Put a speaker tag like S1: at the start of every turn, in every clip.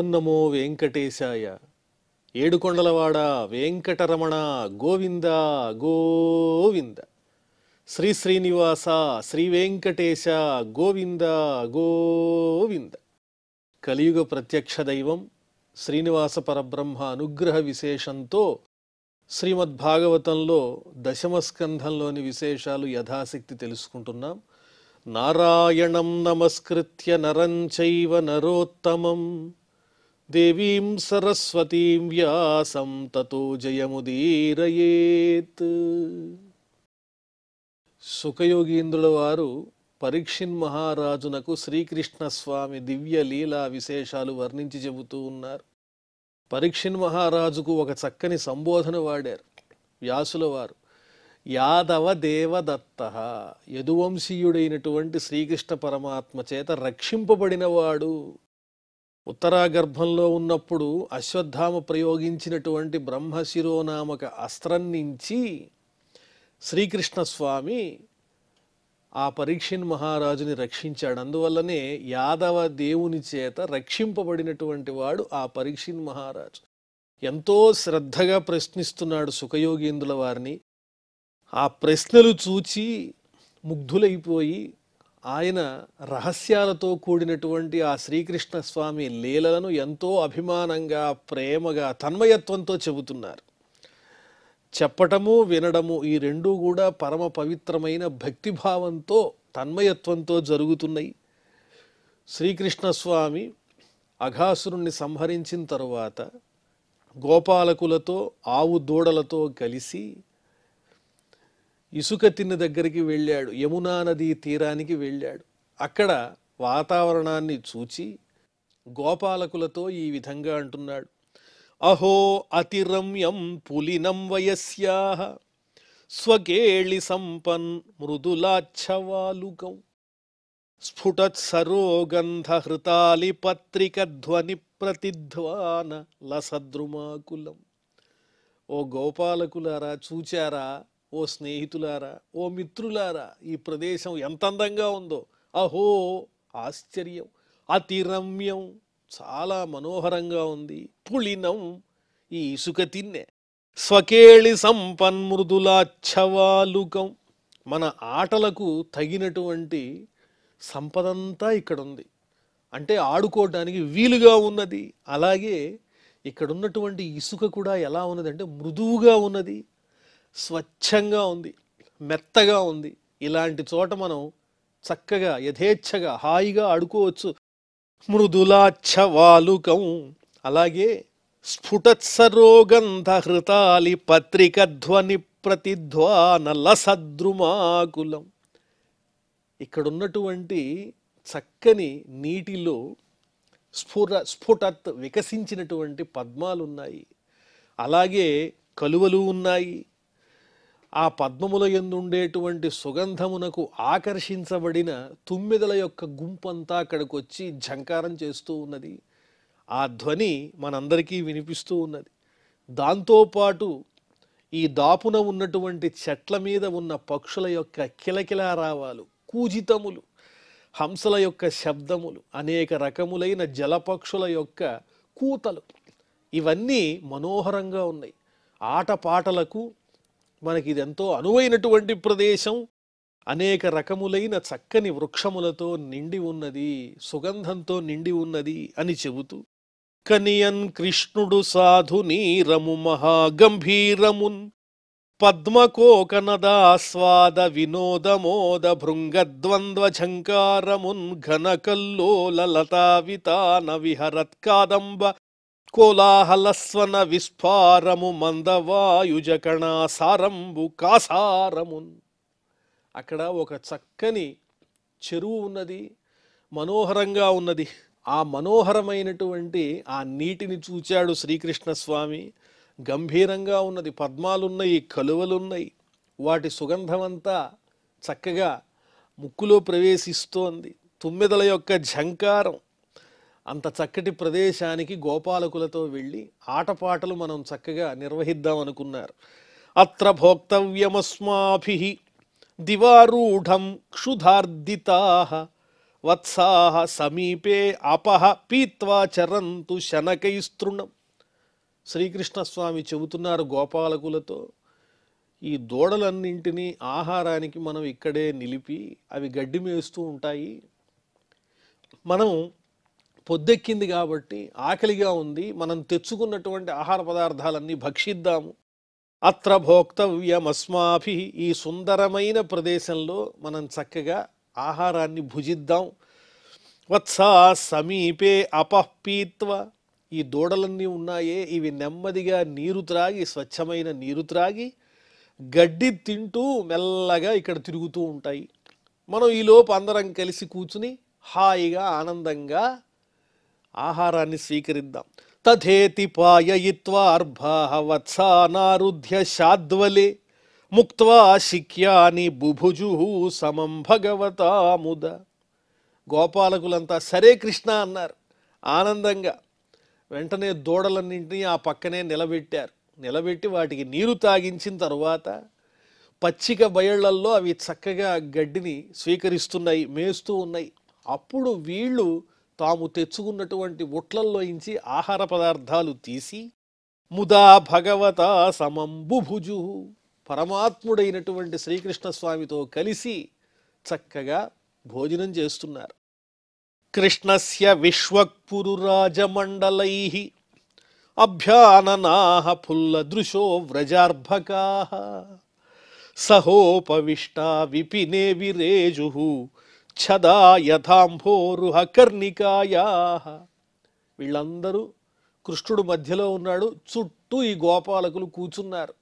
S1: ఓం నమో వెంకటేశాయ. ఏడుకొండలవాడ వెంకటరమణ గోవింద గోవింద. శ్రీ శ్రీనివాస శ్రీ వెంకటేశ గోవింద గోవింద. కలియుగ ప్రత్యక్ష దైవం శ్రీనివాస పరబ్రహ్మ అనుగ్రహ విశేషంతో శ్రీమద్భాగవతంలో దశమస్కంధంలోని విశేషాలు యథాశక్తి తెలుసుకుంటున్నాం. నారాయణం నమస్కృత్య నరం చైవ నరోత్తమం దేవీం సరస్వతీం వ్యాసం తతో జయముదీరయేత్. సుఖయోగీంద్రుల వారు పరీక్షిన్ మహారాజునకు శ్రీకృష్ణ స్వామి దివ్య లీలా విశేషాలు వర్ణించి చెబుతూ ఉన్నారు. పరీక్షిన్ మహారాజుకు ఒక చక్కని సంబోధన వాడారు వ్యాసుల వారు. యాదవ దేవదత్త, యదువంశీయుడైనటువంటి శ్రీకృష్ణ పరమాత్మ చేత రక్షింపబడినవాడు. ఉత్తరాగర్భంలో ఉన్నప్పుడు అశ్వత్థామ ప్రయోగించినటువంటి బ్రహ్మశిరోనామక అస్త్రం నుంచి శ్రీకృష్ణ స్వామి ఆ పరీక్షిన్ మహారాజుని రక్షించాడు. అందువల్లనే యాదవ దేవుని చేత రక్షింపబడినటువంటి వాడు ఆ పరీక్షిన్ మహారాజు. ఎంతో శ్రద్ధగా ప్రశ్నిస్తున్నాడు సుఖయోగీంద్రుల వారిని. ఆ ప్రశ్నలు చూచి ముగ్ధులైపోయి ఆయన రహస్యాలతో కూడినటువంటి ఆ శ్రీకృష్ణ స్వామి లీలలను ఎంతో అభిమానంగా ప్రేమగా తన్మయత్వంతో చెబుతున్నారు. చెప్పటము వినడము ఈ రెండూ కూడా పరమ పవిత్రమైన భక్తిభావంతో తన్మయత్వంతో జరుగుతున్నాయి. శ్రీకృష్ణ స్వామి అఘాసురుణ్ణి సంహరించిన తరువాత గోపాలకులతో ఆవు దూడలతో కలిసి ఇసుక తిన్న దగ్గరికి వెళ్ళాడు. యమునా నదీ తీరానికి వెళ్ళాడు. అక్కడ వాతావరణాన్ని చూచి గోపాలకులతో ఈ విధంగా అంటున్నాడు. అహో అతిరమ్యం పులినం వయస్యాః స్వకేళి సంపన్ మృదులాచ్ఛవాలుకం స్ఫుటత్ సరోగంధ హృతాలి పత్రిక ధ్వని ప్రతిధ్వాన లసద్రుమాకులం. ఓ గోపాలకులారా, చూచారా? ఓ స్నేహితులారా, ఓ మిత్రులారా, ఈ ప్రదేశం ఎంత అందంగా ఉందో! అహో ఆశ్చర్యం! అతిరమ్యం, చాలా మనోహరంగా ఉంది. పులినం, ఈ ఇసుక తిన్నె. స్వకేళి సంపన్మృదులాచ్ఛవాలుకం, మన ఆటలకు తగినటువంటి సంపదంతా ఇక్కడ ఉంది. అంటే ఆడుకోవడానికి వీలుగా ఉన్నది. అలాగే ఇక్కడ ఉన్నటువంటి ఇసుక కూడా ఎలా ఉన్నది అంటే మృదువుగా ఉన్నది, స్వచ్ఛంగా ఉంది, మెత్తగా ఉంది. ఇలాంటి చోట మనం చక్కగా యథేచ్ఛగా హాయిగా ఆడుకోవచ్చు. మృదులాచ్ఛవాలుకం. అలాగే స్ఫుటత్సరోగంధ హృతాలి పత్రిక ధ్వని ప్రతిధ్వాన లసద్రుమాకులం. ఇక్కడున్నటువంటి చక్కని నీటిలో స్ఫుటత్ వికసించినటువంటి పద్మాలున్నాయి. అలాగే కలువలు ఉన్నాయి. ఆ పద్మముల యందు ఉండేటువంటి సుగంధమునకు ఆకర్షించబడిన తుమ్మెదల యొక్క గుంపంతా అక్కడికి వచ్చి ఝంకారం చేస్తూ ఉన్నది. ఆ ధ్వని మనందరికీ వినిపిస్తూ ఉన్నది. దాంతోపాటు ఈ దాపున ఉన్నటువంటి చెట్ల మీద ఉన్న పక్షుల యొక్క కిలకిలారావాలు, కూజితములు, హంసల యొక్క శబ్దములు, అనేక రకములైన జలపక్షుల యొక్క కూతలు, ఇవన్నీ మనోహరంగా ఉన్నాయి. ఆటపాటలకు మనకి ఇది ఎంతో అనువైనటువంటి ప్రదేశం. అనేక రకములైన చక్కని వృక్షములతో నిండి ఉన్నది, సుగంధంతో నిండి ఉన్నది అని చెబుతూ, కనియన్ కృష్ణుడు సాధు నీరము మహాగంభీరమున్ పద్మకోకనదాస్వాద వినోదమోద భృంగద్వంద్వ ఝంకారమున్ ఘనకల్లోల లతావితాన విహరత్కాదంబ కోలాహలస్వన విస్ఫారము మందవాయుజకణాసారంబు కాసారమున్. అక్కడ ఒక చక్కని చెరువు ఉన్నది, మనోహరంగా ఉన్నది. ఆ మనోహరమైనటువంటి ఆ నీటిని చూచాడు శ్రీకృష్ణ స్వామి. గంభీరంగా ఉన్నది, పద్మాలున్నాయి, కలువలున్నాయి. వాటి సుగంధమంతా చక్కగా ముక్కులో ప్రవేశిస్తోంది. తుమ్మెదల యొక్క ఝంకారం. అంత చక్కటి ప్రదేశానికి గోపాలకులతో వెళ్ళి ఆటపాటలు మనం చక్కగా నిర్వహిద్దామనుకున్నారు. అత్ర భోక్తవ్యమస్మాభిః దివారూఢం క్షుధార్దితాః వత్సాహ సమీపే అపహ పీత్వా చరంతు శనకైస్తృణం. శ్రీకృష్ణస్వామి చెబుతున్నారు గోపాలకులతో, ఈ దూడలన్నింటినీ ఆహారానికి మనం ఇక్కడే నిలిపి అవి గడ్డి మేస్తూ ఉంటాయి. మనం పొద్దెక్కింది కాబట్టి ఆకలిగా ఉంది, మనం తెచ్చుకున్నటువంటి ఆహార పదార్థాలన్నీ భక్షిద్దాము. అత్ర భోక్తవ్యమస్మాభి, ఈ సుందరమైన ప్రదేశంలో మనం చక్కగా ఆహారాన్ని భుజిద్దాం. వత్సా సమీపే అపఃపీత్వ, ఈ దూడలన్నీ ఉన్నాయే ఇవి నెమ్మదిగా నీరు త్రాగి, స్వచ్ఛమైన నీరు త్రాగి గడ్డి తింటూ మెల్లగా ఇక్కడ తిరుగుతూ ఉంటాయి. మనం ఈలోపు అందరం కలిసి కూర్చుని హాయిగా ఆనందంగా ఆహారాన్ని స్వీకరిద్దాం. తథేతి పాయయిత్వా అర్భాః వత్సానారుధ్య శాద్వలే ముక్త్వా శిక్యాని బుభుజుః సమం భగవతా ముద. గోపాలకులంతా సరే కృష్ణ అన్నారు ఆనందంగా. వెంటనే దూడలన్నింటినీ ఆ పక్కనే నిలబెట్టి వాటికి నీరు తాగించిన తరువాత పచ్చిక బయళ్లల్లో అవి చక్కగా గడ్డిని స్వీకరిస్తున్నాయి, మేస్తూ ఉన్నాయి. అప్పుడు వీళ్ళు తాము తెచ్చుకున్నటువంటి ఉట్లల్లోంచి ఆహార పదార్థాలు తీసి ముదా భగవత సమం బుభుజు, పరమాత్ముడైనటువంటి శ్రీకృష్ణస్వామితో కలిసి చక్కగా భోజనం చేస్తున్నారు. కృష్ణస్య విశ్వక్పురురాజమండలైః అభ్యాననాః ఫుల్లదృశో వ్రజార్భకాః సహోపవిష్టా విపినే విరేజుః ఛదా యథాంభోరుహ కర్ణికాయాః. వీళ్ళందరూ, కృష్ణుడు మధ్యలో ఉన్నాడు, చుట్టూ ఈ గోపాలకులు కూర్చున్నారు.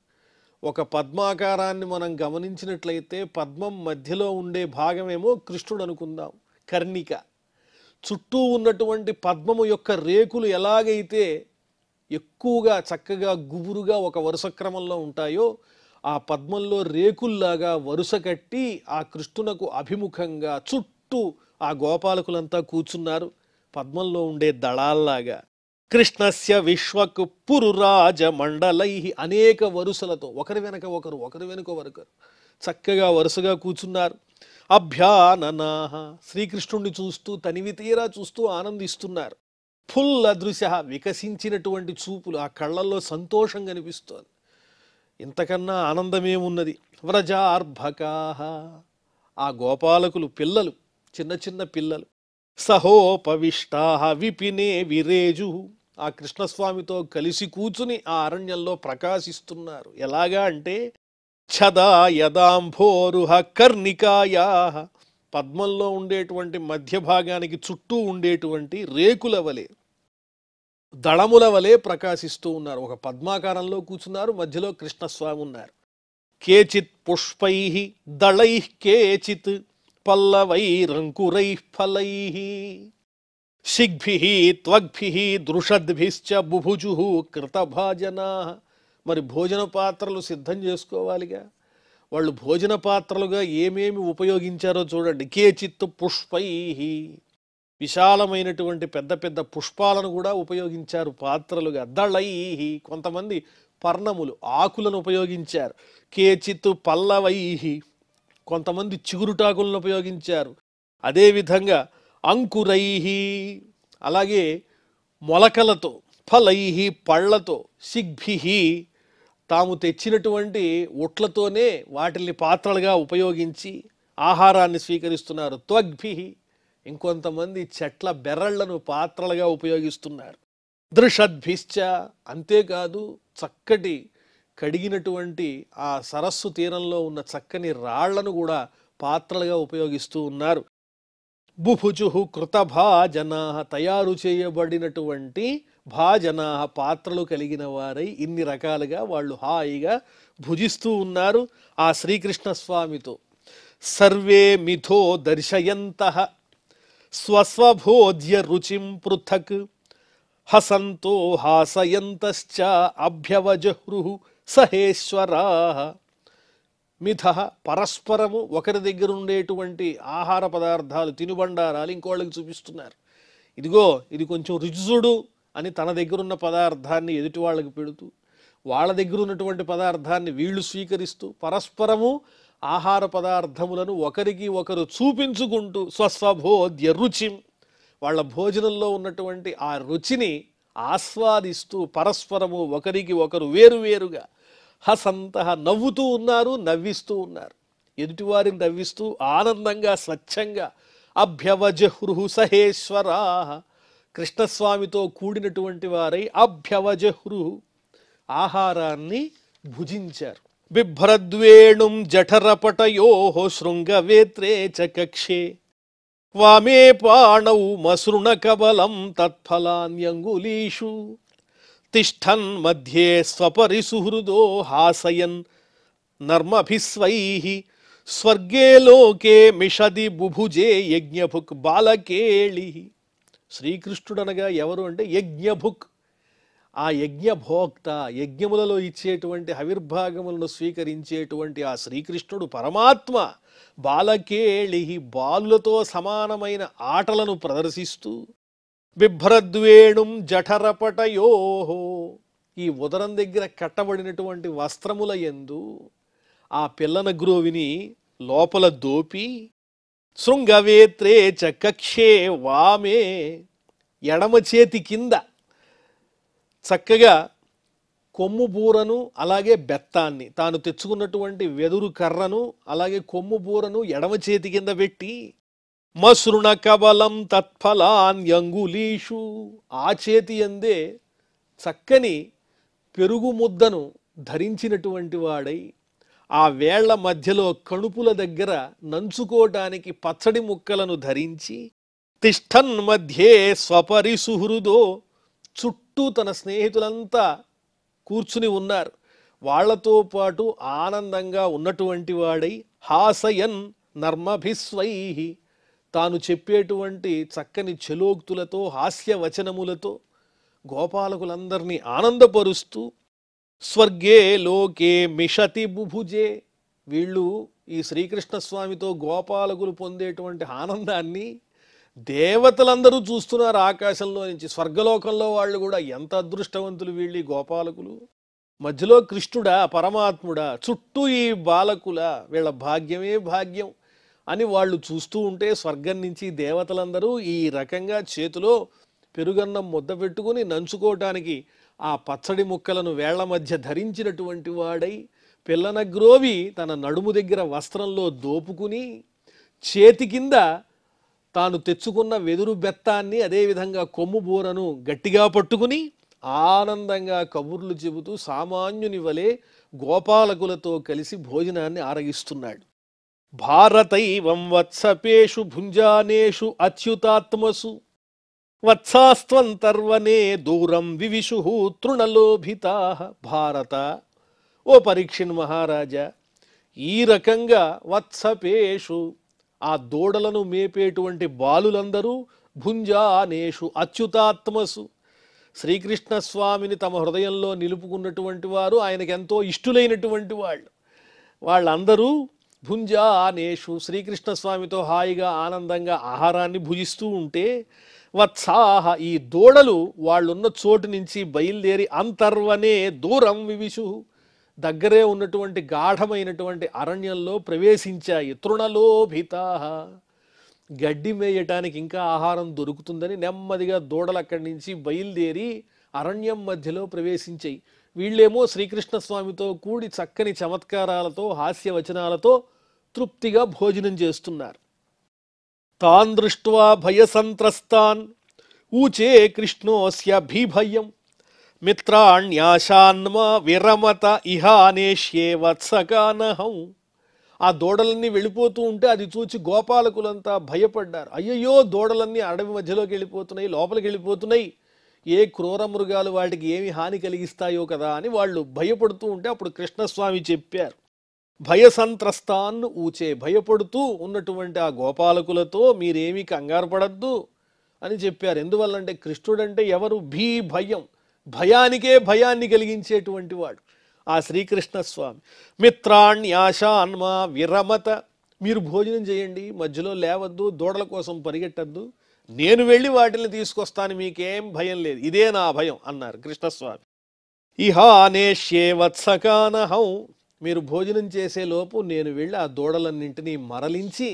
S1: ఒక పద్మాకారాన్ని మనం గమనించినట్లయితే పద్మం మధ్యలో ఉండే భాగమేమో కృష్ణుడు అనుకుందాం, కర్ణిక. చుట్టూ ఉన్నటువంటి పద్మము యొక్క రేకులు ఎలాగైతే ఎక్కువగా చక్కగా గుబురుగా ఒక వరుస క్రమంలో ఉంటాయో ఆ పద్మంలో రేకుల్లాగా వరుస కట్టి ఆ కృష్ణునకు అభిముఖంగా చుట్టూ ఆ గోపాలకులంతా కూర్చున్నారు, పద్మంలో ఉండే దళాల్లాగా. కృష్ణస్య విశ్వక్ పురురాజ మండలై, అనేక వరుసలతో ఒకరి వెనక ఒకరు చక్కగా వరుసగా కూర్చున్నారు. అభ్యాననాః, శ్రీకృష్ణుణ్ణి చూస్తూ తనివి తీరా చూస్తూ ఆనందిస్తున్నారు. ఫుల్ అదృశ్య, వికసించినటువంటి చూపులు, ఆ కళ్ళల్లో సంతోషం కనిపిస్తోంది. ఇంతకన్నా ఆనందమేమున్నది. వ్రజార్భకాః, ఆ గోపాలకులు పిల్లలు, చిన్న చిన్న పిల్లలు. సహోపవిష్టాః విపినే విరేజు, ఆ కృష్ణస్వామితో కలిసి కూర్చుని ఆ అరణ్యంలో ప్రకాశిస్తున్నారు. ఎలాగా అంటే ఛదా యదాంభోరుహ కర్ణికాయాః, పద్మంలో ఉండేటువంటి మధ్య భాగానికి చుట్టూ ఉండేటువంటి రేకుల వలె, దళముల వలె ప్రకాశిస్తూ ఉన్నారు. ఒక పద్మాకారంలో కూర్చున్నారు, మధ్యలో కృష్ణస్వామి ఉన్నారు. కేచిత్ పుష్పైః దళైః కేచిత్ పల్లవైరంకురైః ఫలైః శిగ్భిః త్వగ్భిః దృషద్భిశ్చ బుభుజుః కృతభాజనాః. మరి భోజన పాత్రలు సిద్ధం చేసుకోవాలిగా, వాళ్ళు భోజన పాత్రలుగా ఏమేమి ఉపయోగించారో చూడండి. కేచిత్ పుష్పైః, విశాలమైనటువంటి పెద్ద పెద్ద పుష్పాలను కూడా ఉపయోగించారు పాత్రలుగా. దళైః, కొంతమంది పర్ణములు, ఆకులను ఉపయోగించారు. కేచిత్ పల్లవైః, కొంతమంది చిగురుటాకులను ఉపయోగించారు. అదేవిధంగా అంకురైః, అలాగే మొలకలతో, ఫలైః, పళ్లతో, శిగ్భిః, తాము తెచ్చినటువంటి ఉట్లతోనే వాటిని పాత్రలుగా ఉపయోగించి ఆహారాన్ని స్వీకరిస్తున్నారు. త్వగ్భిః, ఇంకొంతమంది చెట్ల బెరళ్లను పాత్రలుగా ఉపయోగిస్తున్నారు. దృషద్భిశ్చ, అంతేకాదు చక్కటి కడిగినటువంటి ఆ సరస్సు తీరంలో ఉన్న చక్కని రాళ్లను కూడా పాత్రలుగా ఉపయోగిస్తూ ఉన్నారు. బుభుజుః కృతభాజనాః, తయారు చేయబడినటువంటి భాజనాః, పాత్రలు కలిగిన వారై ఇన్ని రకాలుగా వాళ్ళు హాయిగా భుజిస్తూ ఉన్నారు ఆ శ్రీకృష్ణ స్వామితో. సర్వే మిథో దర్శయంతః స్వస్వభోజ్య రుచిం పృథక్ హసంతో హాసయంతశ్చ అభ్యవజహృః సహేశ్వరాః. మిథ, పరస్పరము ఒకరి దగ్గర ఉండేటువంటి ఆహార పదార్థాలు, తినుబండారాలు ఇంకోళ్ళకి చూపిస్తున్నారు. ఇదిగో ఇది కొంచెం రుచి చూడు అని తన దగ్గరున్న పదార్థాన్ని ఎదుటి వాళ్ళకి పెడుతూ, వాళ్ళ దగ్గర ఉన్నటువంటి పదార్థాన్ని వీళ్ళు స్వీకరిస్తూ పరస్పరము ఆహార పదార్థములను ఒకరికి ఒకరు చూపించుకుంటూ స్వస్వబోధ్య రుచిం, వాళ్ళ భోజనంలో ఉన్నటువంటి ఆ రుచిని ఆస్వాదిస్తూ పరస్పరము ఒకరికి ఒకరు వేరువేరుగా హసంతః నవ్వుతూ ఉన్నారు, నవ్విస్తూ ఉన్నారు. ఎదుటివారిని నవ్విస్తూ ఆనందంగా స్వచ్ఛంగా అభ్యవజహృహు సహేశ్వరా, కృష్ణస్వామితో కూడినటువంటి వారై అభ్యవజహృహు ఆహారాన్ని భుజించారు. బిభ్రద్వేణుం జఠరపటయో శృంగవేత్రే చ కక్షే వామే పాణౌ మసృణకబలం తత్ఫలాన్యంగులీషు తిష్టన్ మధ్యే స్వపరిసుహృదో హాసయన్ నర్మభిస్వైః స్వర్గే లోకే మిషది బుభుజే యజ్ఞభుక్ బాలకేళి. శ్రీకృష్ణుడనగా ఎవరు అంటే యజ్ఞభుక్, ఆ యజ్ఞభోక్త, యజ్ఞములలో ఇచ్చేటువంటి హవిర్భాగములను స్వీకరించేటువంటి ఆ శ్రీకృష్ణుడు పరమాత్మ బాలకేళి, బాలులతో సమానమైన ఆటలను ప్రదర్శిస్తూ బిభ్రద్వేణుం జఠరపటయోహో, ఈ ఉదరం దగ్గర కట్టబడినటువంటి వస్త్రముల యందు ఆ పిల్లన గ్రోవిని లోపల దోపి శృంగవేత్రే చ కక్షే వామే, ఎడమ చేతి కింద చక్కగా కొమ్ము బూరను అలాగే బెత్తాన్ని, తాను తెచ్చుకున్నటువంటి వెదురు కర్రను అలాగే కొమ్ము బూరను ఎడమ చేతి కింద పెట్టి మసృణ కబలం తత్ఫలాన్యంగులీషు, ఆ చేతి అందే చక్కని పెరుగు ముద్దను ధరించినటువంటి వాడై ఆ వేళ్ల మధ్యలో కణుపుల దగ్గర నంచుకోవటానికి పచ్చడి ముక్కలను ధరించి తిష్టన్ మధ్యే స్వపరిసుహృదో, చుట్టూ తన స్నేహితులంతా కూర్చుని ఉన్నారు, వాళ్లతో పాటు ఆనందంగా ఉన్నటువంటి వాడై హాసయన్ నర్మభిస్వైః, తాను చెప్పేటువంటి చక్కని చలోక్తులతో హాస్యవచనములతో గోపాలకులందరినీ ఆనందపరుస్తూ స్వర్గే లోకే మిషతి బుభుజే, వీళ్ళు ఈ శ్రీకృష్ణస్వామితో గోపాలకులు పొందేటువంటి ఆనందాన్ని దేవతలందరూ చూస్తున్నారు ఆకాశంలో నుంచి. స్వర్గలోకంలో వాళ్ళు కూడా ఎంత అదృష్టవంతులు వీళ్ళు గోపాలకులు. మధ్యలో కృష్ణుడా పరమాత్ముడా, చుట్టూ ఈ బాలకుల, వీళ్ళ భాగ్యమే భాగ్యం అని వాళ్ళు చూస్తూ ఉంటే స్వర్గం నుంచి దేవతలందరూ ఈ రకంగా చేతిలో పెరుగన్నం ముద్ద పెట్టుకుని నంచుకోవటానికి ఆ పచ్చడి ముక్కలను వేళ్ల మధ్య ధరించినటువంటి వాడై పిల్లన గ్రోవి తన నడుము దగ్గర వస్త్రంలో దోపుకుని చేతి కింద తాను తెచ్చుకున్న వెదురు బెత్తాన్ని అదేవిధంగా కొమ్ము బూరను గట్టిగా పట్టుకుని ఆనందంగా కబుర్లు చెబుతూ సామాన్యుని వలె గోపాలకులతో కలిసి భోజనాన్ని ఆరగిస్తున్నాడు. భారతైవం వత్సపేషు భుంజానేషు అచ్యుతాత్మసు వత్సాస్త్వంతర్వనే దూరం వివిషు తృణలోభితా. భారత, ఓ పరీక్షిన్ మహారాజా, ఈ రకంగా వత్సపేషు, ఆ దూడలను మేపేటువంటి బాలులందరూ భుంజానేషు అచ్యుతాత్మసు, శ్రీకృష్ణస్వామిని తమ హృదయంలో నిలుపుకున్నటువంటి వారు, ఆయనకు ఎంతో ఇష్టులైనటువంటి వాళ్ళందరూ భుంజానేషు శ్రీకృష్ణస్వామితో హాయిగా ఆనందంగా ఆహారాన్ని భుజిస్తూ ఉంటే వత్సాహ, ఈ దూడలు వాళ్ళున్న చోటు నుంచి బయలుదేరి అంతర్వనే దూరం వివిషు, దగ్గరే ఉన్నటువంటి గాఢమైనటువంటి అరణ్యంలో ప్రవేశించాయి. తృణలోభితా, గడ్డి మేయటానికి ఇంకా ఆహారం దొరుకుతుందని నెమ్మదిగా దూడలు అక్కడి నుంచి బయలుదేరి అరణ్యం మధ్యలో ప్రవేశించాయి. వీళ్ళేమో శ్రీకృష్ణస్వామితో కూడి చక్కని చమత్కారాలతో హాస్యవచనాలతో తృప్తిగా భోజనం చేస్తున్నారు. తాన్ దృష్ట్వా భయసంత్రస్తాన్ ఊచే కృష్ణోస్య భీభయం మిత్రాణ్యాశాన్మా విరమత ఇహానేష్యే వత్సకానహం. ఆ దూడలన్నీ వెళ్ళిపోతూ ఉంటే అది చూచి గోపాలకులంతా భయపడ్డారు. అయ్యయ్యో, దూడలన్నీ అడవి మధ్యలోకి వెళ్ళిపోతున్నాయి, లోపలికి వెళ్ళిపోతున్నాయి, ఏ క్రూర మృగాలు వాటికి ఏమి హాని కలిగిస్తాయో కదా అని వాళ్ళు భయపడుతూ ఉంటే అప్పుడు కృష్ణస్వామి చెప్పారు, భయసంత్రస్తాన్ ఊచే, భయపడుతూ ఉన్నటువంటి ఆ గోపాలకులతో మీరేమీ కంగారు పడద్దు అని చెప్పారు. ఎందువల్లంటే కృష్ణుడంటే ఎవరు? భయం, భయానికే భయాన్ని కలిగించేటువంటి వాడు ఆ శ్రీకృష్ణస్వామి. మిత్రాణ్యాశాన్మా విరమత, మీరు భోజనం చేయండి, మధ్యలో లేవద్దు, దూడల కోసం పరిగెట్టద్దు, నేను వెళ్ళి వాటిని తీసుకొస్తాను, మీకేం భయం లేదు, ఇదే నా భయం అన్నారు కృష్ణస్వామి. ఇహానేష్యే వత్సకానహం, మీరు భోజనం చేసేలోపు నేను వెళ్ళి ఆ దూడలన్నింటినీ మరలించి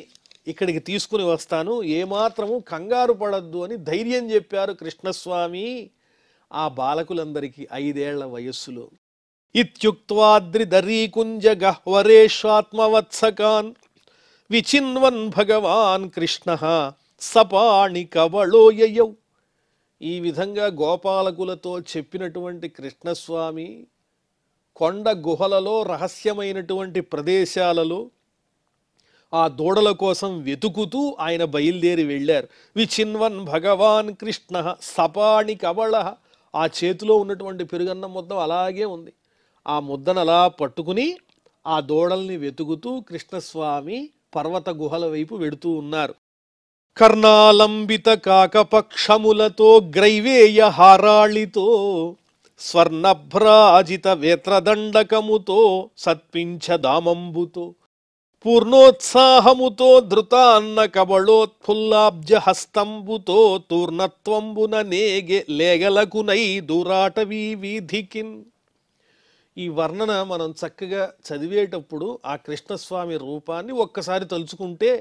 S1: ఇక్కడికి తీసుకుని వస్తాను, ఏమాత్రము కంగారు పడద్దు అని ధైర్యం చెప్పారు కృష్ణస్వామి ఆ బాలకులందరికీ 5 ఏళ్ల వయస్సులో. ఇత్యుక్త్వాద్రిదరీకుంజ గహ్వరేష్వాత్మవత్సకాన్ విచిన్వన్ భగవాన్ కృష్ణ సపాణి కవళోయయౌ. ఈ విధంగా గోపాలకులతో చెప్పినటువంటి కృష్ణస్వామి కొండ గుహలలో రహస్యమైనటువంటి ప్రదేశాలలో ఆ దూడల కోసం వెతుకుతూ ఆయన బయలుదేరి వెళ్ళారు. విచిన్వన్ భగవాన్ కృష్ణ సపాణి కవళ. ఆ చేతిలో ఉన్నటువంటి పెరుగన్నం ముద్ద అలాగే ఉంది. ఆ ముద్దను అలా పట్టుకుని ఆ దూడల్ని వెతుకుతూ కృష్ణస్వామి పర్వత గుహల వైపు వెడుతూ ఉన్నారు. కర్ణాలంబిత కాకపక్షములతో గ్రైవేయ హారాళితో స్వర్ణభ్రాజిత వేత్రదండకముతో సత్పించదామంబుతో పూర్ణోత్సాహముతో ధృతాన్న కబళోత్ఫుల్లాబ్జ హస్తంబుతో తూర్ణత్వంబున నేగె లేగలకునై దూరాటవీ వీధికిన్. ఈ వర్ణన మనం చక్కగా చదివేటప్పుడు ఆ కృష్ణస్వామి రూపాన్ని ఒక్కసారి తలుచుకుంటే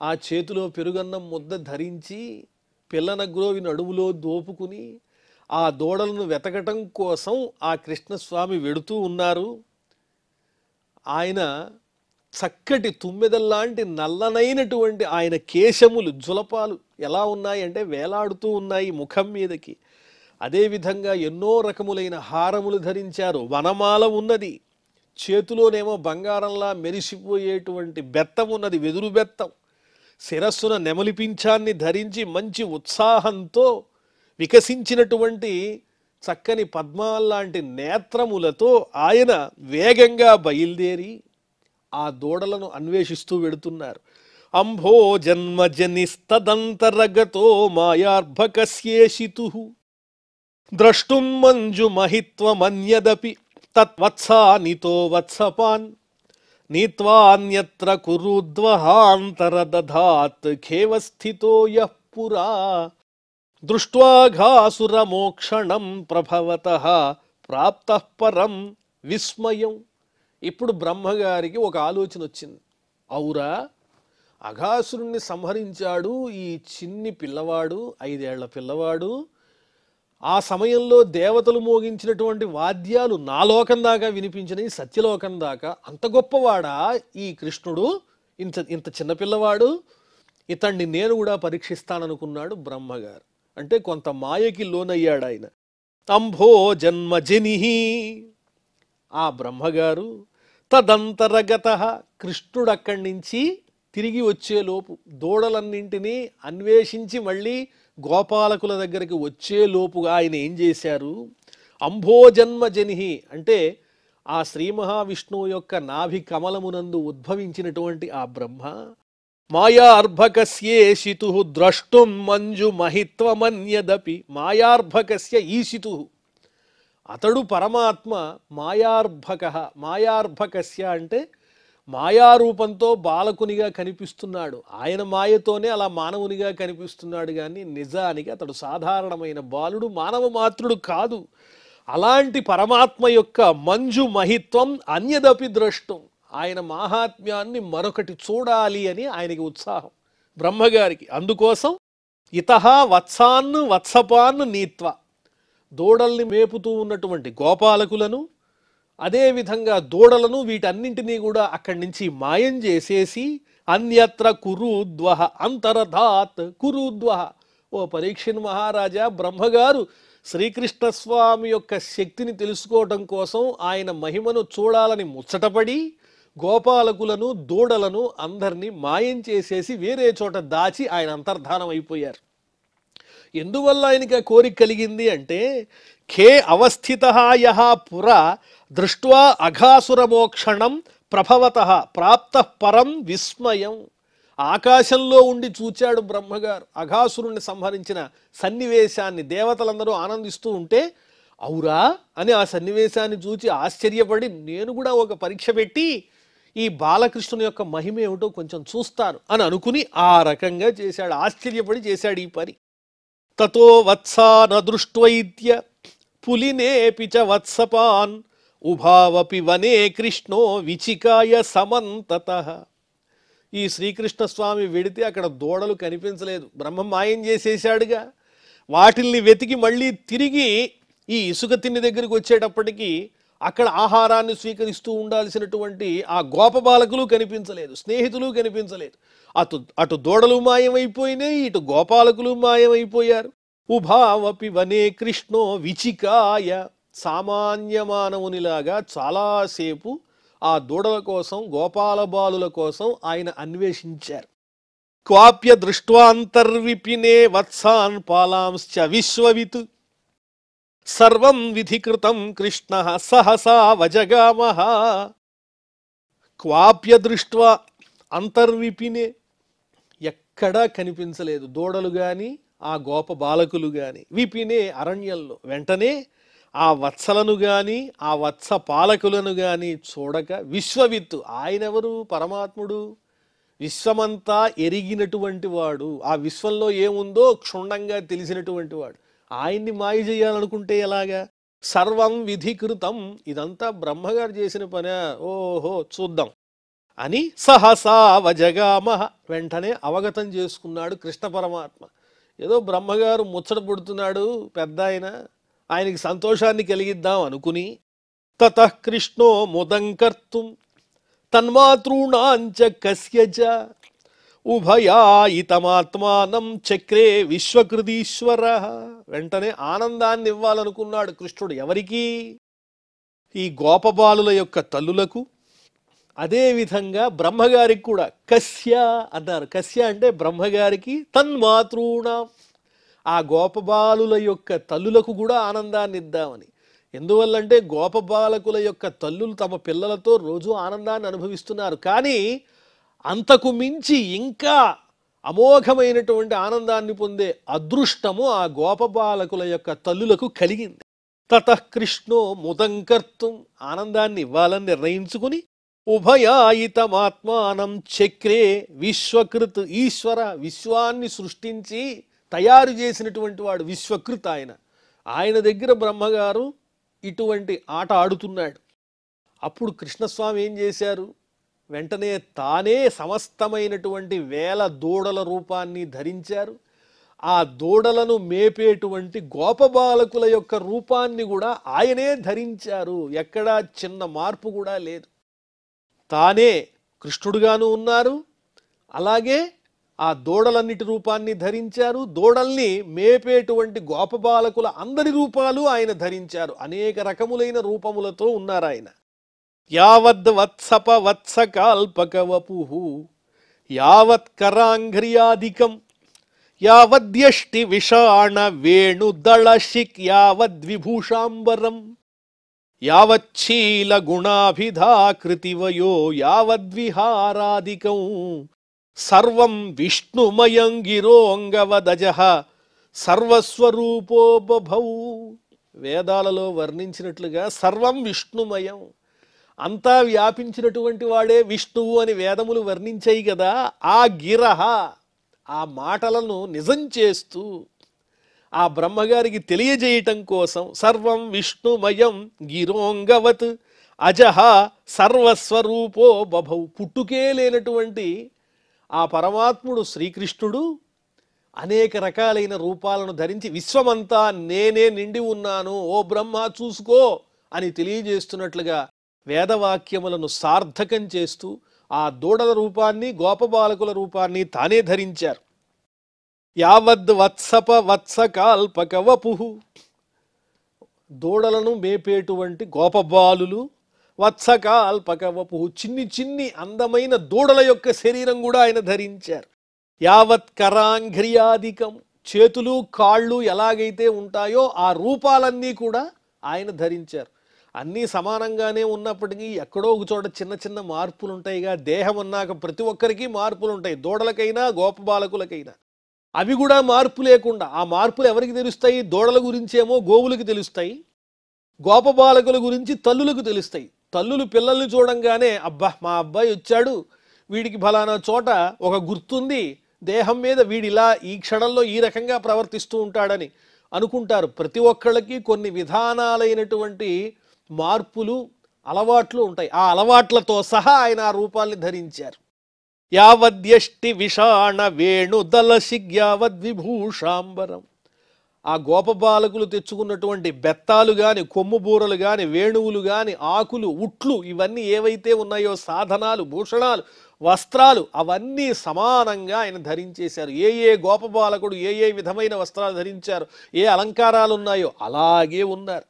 S1: ఆ చేతిలో పెరుగన్నం ముద్ద ధరించి పిల్లన గ్రోవి నడుములో దోపుకుని ఆ దూడలను వెతకటం కోసం ఆ కృష్ణస్వామి వెడుతూ ఉన్నారు. ఆయన చక్కటి తుమ్మెదల్లాంటి నల్లనైనటువంటి ఆయన కేశములు జులపాలు ఎలా ఉన్నాయంటే వేలాడుతూ ఉన్నాయి ముఖం మీదకి. అదేవిధంగా ఎన్నో రకములైన హారములు ధరించారు. వనమాల ఉన్నది, చేతిలోనేమో బంగారంలా మెరిసిపోయేటువంటి బెత్తం ఉన్నది, వెదురు బెత్తం. శిరస్సున నెమలి పింఛాన్ని ధరించి మంచి ఉత్సాహంతో వికసించినటువంటి చక్కని పద్మాల్లాంటి నేత్రములతో ఆయన వేగంగా బయలుదేరి ఆ దూడలను అన్వేషిస్తూ వెడుతున్నారు. అంభో జన్మజనిస్తదంతరగతో మాయార్భకస్యేషితు ద్రష్టుం మంజు మహిత్వమన్యదపి తత్వత్సానితో వత్సపాన్ నీత్వాన్యత్ర కురుద్వహాంతరదధాత్ ఖేవస్థితో యః పురా దృష్ట్వాఘాసురమోక్షణం ప్రభవతః ప్రాప్తః పరం విస్మయం. ఇప్పుడు బ్రహ్మగారికి ఒక ఆలోచన వచ్చింది. అవురా, అఘాసురుణ్ణి సంహరించాడు ఈ చిన్ని పిల్లవాడు, 5 ఏళ్ల పిల్లవాడు. ఆ సమయంలో దేవతలు మోగించినటువంటి వాద్యాలు నా లోకం దాకా వినిపించినవి, సత్యలోకం దాకా. అంత గొప్పవాడా ఈ కృష్ణుడు, ఇంత చిన్నపిల్లవాడు, ఇతన్ని నేను కూడా పరీక్షిస్తాననుకున్నాడు బ్రహ్మగారు. అంటే కొంత మాయకి లోనయ్యాడు ఆయన. అంభో జన్మజనిహి. ఆ బ్రహ్మగారు తదంతరగత, కృష్ణుడు అక్కడి నుంచి తిరిగి వచ్చేలోపు, దూడలన్నింటినీ అన్వేషించి మళ్ళీ గోపాలకుల దగ్గరికి వచ్చేలోపుగా ఆయన ఏం చేశారు? అంభోజన్మజనిహి అంటే ఆ శ్రీ మహావిష్ణువు యొక్క నాభి కమలమునందు ఉద్భవించినటువంటి ఆ బ్రహ్మ మాయార్భకస్యేషితు ద్రష్టుం మంజు మహిత్వమన్యదపి. మాయార్భకస్య ఈశితు, అతడు పరమాత్మ. మాయార్భక, మాయార్భకస్య అంటే మాయారూపంతో బాలకునిగా కనిపిస్తున్నాడు. ఆయన మాయతోనే అలా మానవునిగా కనిపిస్తున్నాడు, కానీ నిజానికి అతడు సాధారణమైన బాలుడు, మానవ మాతృడు కాదు. అలాంటి పరమాత్మ యొక్క మంజు మహిత్వం అన్యదపి ద్రష్టం, ఆయన మాహాత్మ్యాన్ని మరొకటి చూడాలి అని ఆయనకి ఉత్సాహం బ్రహ్మగారికి. అందుకోసం ఇతహ వత్సాన్ను వత్సపాన్ను నీత్వ, దూడల్ని మేపుతూ ఉన్నటువంటి గోపాలకులను, అదేవిధంగా దూడలను, వీటన్నింటినీ కూడా అక్కడి నుంచి మాయం చేసేసి అన్యత్ర కురుద్వహ అంతరధాత్. కురుద్వహ, ఓ పరీక్షిన్ మహారాజా, బ్రహ్మగారు శ్రీకృష్ణస్వామి యొక్క శక్తిని తెలుసుకోవటం కోసం, ఆయన మహిమను చూడాలని ముచ్చటపడి గోపాలకులను, దూడలను అందరినీ మాయం చేసేసి వేరే చోట దాచి ఆయన అంతర్ధానం అయిపోయారు. ఎందువల్ల ఆయనకి ఆ కోరిక కలిగింది అంటే, ఖే అవస్థితః యః పురా దృష్ట్వా అఘాసురమోక్షణం ప్రభవతః ప్రాప్తః పరం విస్మయం. ఆకాశంలో ఉండి చూచాడు బ్రహ్మగారు అఘాసురుణ్ణి సంహరించిన సన్నివేశాన్ని. దేవతలందరూ ఆనందిస్తూ ఉంటే అవురా అని ఆ సన్నివేశాన్ని చూచి ఆశ్చర్యపడి, నేను కూడా ఒక పరీక్ష పెట్టి ఈ బాలకృష్ణుని యొక్క మహిమ ఏమిటో కొంచెం చూస్తాను అని అనుకుని ఆ రకంగా చేశాడు. ఆశ్చర్యపడి చేశాడు ఈ పని. తతో వత్సాన దృష్ట్వైత్య పులినేపి చ వత్సపాన్ ఉభావపి వనే కృష్ణో విచికాయ సమంతతః. ఈ శ్రీకృష్ణ స్వామి వెడితే అక్కడ దూడలు కనిపించలేదు, బ్రహ్మ మాయం చేసేశాడుగా. వాటిల్ని వెతికి మళ్ళీ తిరిగి ఈ ఇసుక తిన్ని దగ్గరికి వచ్చేటప్పటికి అక్కడ ఆహారాన్ని స్వీకరిస్తూ ఉండాల్సినటువంటి ఆ గోప బాలకులు కనిపించలేదు, స్నేహితులు కనిపించలేదు. అటు దూడలు మాయమైపోయినాయి, ఇటు గోపాలకులు మాయమైపోయారు. ఉభావపి వనే కృష్ణో విచికాయ, సామాన్య మానవునిలాగా చాలాసేపు ఆ దూడల కోసం, గోపాల బాలుల కోసం ఆయన అన్వేషించారు. క్వాప్య దృష్ట్వాంతర్విపినే వత్సాన్ పాలాంశ్చ విశ్వవిత్ సర్వం విధికృతం కృష్ణ సహసా వజగామః. క్వాప్య దృష్ట్వా అంతర్విపినే, ఎక్కడా కనిపించలేదు దూడలు గాని ఆ గోప బాలకులు గాని. విపినే, అరణ్యంలో. వెంటనే ఆ వత్సలను గాని ఆ వత్స పాలకులను గాని చూడక విశ్వవిత్తు, ఆయనెవరు? పరమాత్ముడు. విశ్వమంతా ఎరిగినటువంటి వాడు, ఆ విశ్వంలో ఏముందో క్షుణ్ణంగా తెలిసినటువంటి వాడు. ఆయన్ని మాయ చేయాలనుకుంటే ఎలాగా? సర్వం విధికృతం, ఇదంతా బ్రహ్మగారు చేసిన పనే, ఓహో చూద్దాం అని సహసా వజగామః, వెంటనే అవగతం చేసుకున్నాడు కృష్ణ పరమాత్మ. ఏదో బ్రహ్మగారు ముచ్చట పుడుతున్నాడు పెద్ద ఆయనకి సంతోషాన్ని కలిగిద్దాం అనుకుని, తతః కృష్ణో ముదంకర్తుం తన్మాతృణాంచ కస్యచ ఉభయాయితమాత్మానం చక్రే విశ్వకృతీశ్వర. వెంటనే ఆనందాన్ని ఇవ్వాలనుకున్నాడు కృష్ణుడు. ఎవరికి? ఈ గోపబాలుల యొక్క తల్లులకు, అదేవిధంగా బ్రహ్మగారికి కూడా. కస్య అన్నారు. కస్య అంటే బ్రహ్మగారికి, తన్మాతృణాం ఆ గోపబాలుల యొక్క తల్లులకు కూడా ఆనందాన్ని ఇద్దామని. ఎందువల్లంటే గోపబాలకుల యొక్క తల్లులు తమ పిల్లలతో రోజు ఆనందాన్ని అనుభవిస్తున్నారు. కానీ అంతకు మించి ఇంకా అమోఘమైనటువంటి ఆనందాన్ని పొందే అదృష్టము ఆ గోపబాలకుల యొక్క తల్లులకు కలిగింది. తతః కృష్ణో ముదంకర్తుం, ఆనందాన్ని ఇవ్వాలని నిర్ణయించుకుని, ఉభయాయితమాత్మానం చక్రే విశ్వకృత్ ఈశ్వర, విశ్వాన్ని సృష్టించి తయారు చేసినటువంటి వాడు విశ్వకృత్. ఆయన దగ్గర బ్రహ్మగారు ఇటువంటి ఆట ఆడుతున్నాడు. అప్పుడు కృష్ణస్వామి ఏం చేశారు? వెంటనే తానే సమస్తమైనటువంటి వేల దూడల రూపాన్ని ధరించారు. ఆ దూడలను మేపేటువంటి గోపబాలకుల యొక్క రూపాన్ని కూడా ఆయనే ధరించారు. ఎక్కడా చిన్న మార్పు కూడా లేదు. తానే కృష్ణుడుగాను ఉన్నారు, అలాగే ఆ దూడలన్నిటి రూపాన్ని ధరించారు. దూడల్ని మేపేటువంటి గోపబాలకుల అందరి రూపాలు ఆయన ధరించారు. అనేక రకములైన రూపములతో ఉన్నారు ఆయన. యావద్ వత్సప వత్సకాల్పక వపుః యావత్ కరాంఘ్రియాధికం యావద్యష్టి విషాణ వేణుదళశిక్ యావద్విభూషాంబరం యావచ్చీల గుణాభిధాకృతివయో యావద్విహారాధికం సర్వం విష్ణుమయం గిరోంగవదజః సర్వస్వరూపో బభౌ. వేదాలలో వర్ణించినట్లుగా సర్వం విష్ణుమయం, అంతా వ్యాపించినటువంటి వాడే విష్ణువు అని వేదములు వర్ణించాయి కదా. ఆ గిరహ, ఆ మాటలను నిజం చేస్తూ ఆ బ్రహ్మగారికి తెలియజేయటం కోసం సర్వం విష్ణుమయం గిరోంగవత్ అజహ సర్వస్వరూపో బభౌ, పుట్టుకే లేనటువంటి ఆ పరమాత్ముడు శ్రీకృష్ణుడు అనేక రకాలైన రూపాలను ధరించి విశ్వమంతా నేనే నిండి ఉన్నాను, ఓ బ్రహ్మ చూసుకో అని తెలియజేస్తున్నట్లుగా వేదవాక్యములను సార్థకం చేస్తూ ఆ దూడల రూపాన్ని, గోపబాలకుల రూపాన్ని తానే ధరించారు. యావద్ వత్సప వత్సకాల్పక వపుః, దూడలను మేపేటువంటి గోపబాలులు, వత్సకాల్పక వపుః, చిన్ని చిన్ని అందమైన దూడల యొక్క శరీరం కూడా ఆయన ధరించారు. యావత్ కరాంఘ్రియాధికం, చేతులు కాళ్ళు ఎలాగైతే ఉంటాయో ఆ రూపాలన్నీ కూడా ఆయన ధరించారు. అన్నీ సమానంగానే ఉన్నప్పటికీ ఎక్కడో ఒక చోట చిన్న చిన్న మార్పులు ఉంటాయిగా. దేహం అన్నాక ప్రతి ఒక్కరికి మార్పులు ఉంటాయి, దూడలకైనా గోపబాలకులకైనా. అవి కూడా మార్పు లేకుండా, ఆ మార్పులు ఎవరికి తెలుస్తాయి? దూడల గురించేమో గోవులకు తెలుస్తాయి, గోపబాలకుల గురించి తల్లులకు తెలుస్తాయి. తల్లులు పిల్లల్ని చూడంగానే అబ్బా మా అబ్బాయి వచ్చాడు, వీడికి ఫలానా చోట ఒక గుర్తుంది, దేహం మీద వీడిలా ఈ క్షణంలో ఈ రకంగా ప్రవర్తిస్తూ ఉంటాడని అనుకుంటారు. ప్రతి ఒక్కళ్ళకి కొన్ని విధానాలైనటువంటి మార్పులు అలవాట్లు ఉంటాయి. ఆ అలవాట్లతో సహా ఆయన ఆ రూపాల్ని ధరించారు. యావద్యష్టి విషాణ వేణుదలసిగ్యావద్విభూషాంబరం. ఆ గోపబాలకులు తెచ్చుకున్నటువంటి బెత్తాలు గాని, కొమ్ము బూరలు గాని, వేణువులు గాని, ఆకులు, ఉట్లు, ఇవన్నీ ఏవైతే ఉన్నాయో సాధనాలు, భూషణాలు, వస్త్రాలు, అవన్నీ సమానంగా ఆయన ధరించేశారు. ఏ ఏ గోపబాలకుడు ఏ ఏ విధమైన వస్త్రాలు ధరించారు, ఏ అలంకారాలు ఉన్నాయో అలాగే ఉన్నారు.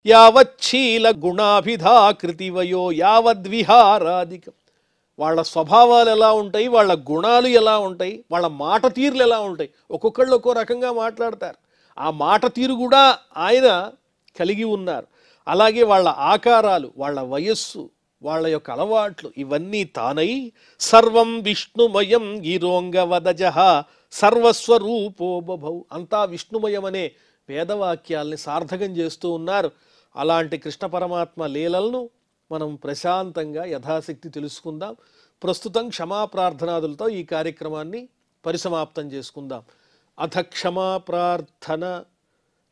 S1: యావచ్చీల గుణాభిధాకృతివయో యావద్విహారాధికం. వాళ్ళ స్వభావాలు ఎలా ఉంటాయి, వాళ్ళ గుణాలు ఎలా ఉంటాయి, వాళ్ళ మాట తీరులు ఎలా ఉంటాయి, ఒక్కొక్కళ్ళు ఒక్కో రకంగా మాట్లాడతారు. ఆ మాట తీరు కూడా ఆయన కలిగి ఉన్నారు. అలాగే వాళ్ళ ఆకారాలు, వాళ్ళ వయస్సు, వాళ్ళ యొక్క అలవాట్లు, ఇవన్నీ తానై సర్వం విష్ణుమయం గిరోంగవదజ సర్వస్వరూపో బభౌ. అంతా విష్ణుమయమనే వేదవాక్యాల్ని సార్థకం చేస్తూ ఉన్నారు. అలాంటి కృష్ణ పరమాత్మ లీలలను మనం ప్రశాంతంగా యథాశక్తి తెలుసుకుందాం. ప్రస్తుతం క్షమాప్రార్థనాదులతో ఈ కార్యక్రమాన్ని పరిసమాప్తం చేసుకుందాం. అథ క్షమా ప్రార్థన.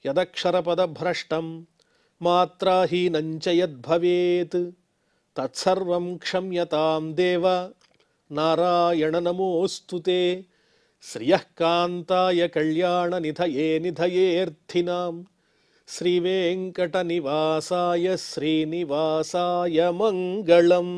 S1: యదక్షరపదభ్రష్టం మాత్రాహీనంచ యద్భవేత్ తత్సర్వం క్షమ్యతాం దేవ నారాయణ నమోస్తుతే. శ్రియః కాంతాయ కళ్యాణ నిధయే నిధయేర్థినాం శ్రీవేంకట నివాసాయ శ్రీనివాసాయ మంగళం.